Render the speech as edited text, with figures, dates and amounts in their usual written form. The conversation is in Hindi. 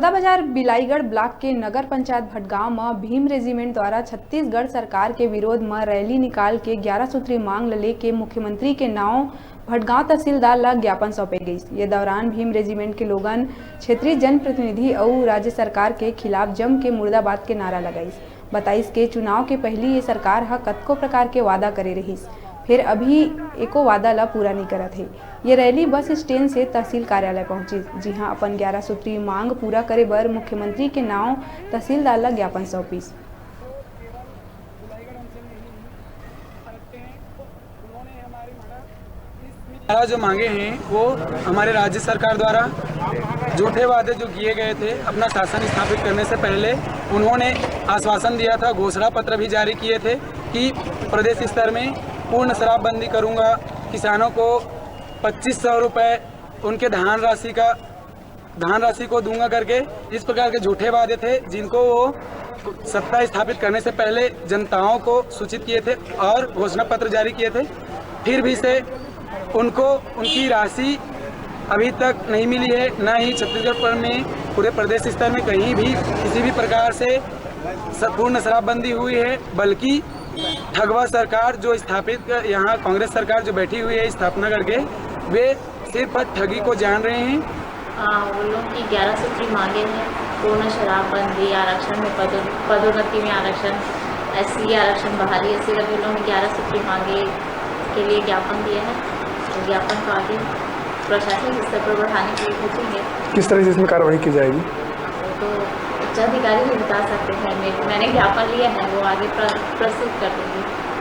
बलौदाबाजार बिलाईगढ़ ब्लॉक के नगर पंचायत भटगांव में भीम रेजिमेंट द्वारा छत्तीसगढ़ सरकार के विरोध में रैली निकाल के 11 सूत्री मांग लेके मुख्यमंत्री के नाव भटगांव तहसीलदार ला ज्ञापन सौंपे गई। ये दौरान भीम रेजिमेंट के लोगन क्षेत्रीय जनप्रतिनिधि और राज्य सरकार के खिलाफ जम के मुर्दाबाद के नारा लगाई। बताइस के चुनाव के पहली ये सरकार कतको प्रकार के वादा करे रहीस, फिर अभी एको वादा ला पूरा नहीं करत है। ये रैली बस स्टैंड से तहसील कार्यालय पहुंची, जहां अपन 11 सूत्री मांग पूरा करे बर मुख्यमंत्री के नाव तहसीलदार ला ज्ञापन सौंपीस। जो मांगे हैं वो हमारे राज्य सरकार द्वारा झूठे वादे जो किए गए थे अपना शासन स्थापित करने से पहले उन्होंने आश्वासन दिया था, घोषणा पत्र भी जारी किए थे कि प्रदेश स्तर में पूर्ण शराबबंदी करूंगा, किसानों को 2500 रुपये उनके धान राशि को दूंगा करके इस प्रकार के झूठे वादे थे जिनको वो सत्ता स्थापित करने से पहले जनताओं को सूचित किए थे और घोषणा पत्र जारी किए थे। फिर भी से उनको उनकी राशि अभी तक नहीं मिली है, न ही छत्तीसगढ़ में पूरे प्रदेश स्तर में कहीं भी किसी भी प्रकार से पूर्ण शराबबंदी हुई है, बल्कि ठगवा सरकार जो स्थापित यहाँ कांग्रेस सरकार जो बैठी हुई है स्थापना करके, वे सिर्फ ठगी को जान रहे हैं। वो लोग की 11 सूत्री मांगे हैं, पूर्ण शराबबंदी, आरक्षण में पदोन्नति में आरक्षण, एससी आरक्षण बहाली, ऐसे करके लोगों ने 11 सूत्री मांगे के लिए ज्ञापन दिया है। तो ज्ञापन को आगे प्रशासनिक स्तर पर बढ़ाने के लिए भेजेंगे। किस तरह से इसमें कार्रवाई की जाएगी तो उच्चाधिकारी भी बता सकते हैं। मैंने ज्ञापन लिया है, वो आगे प्रस्तुत कर देंगे।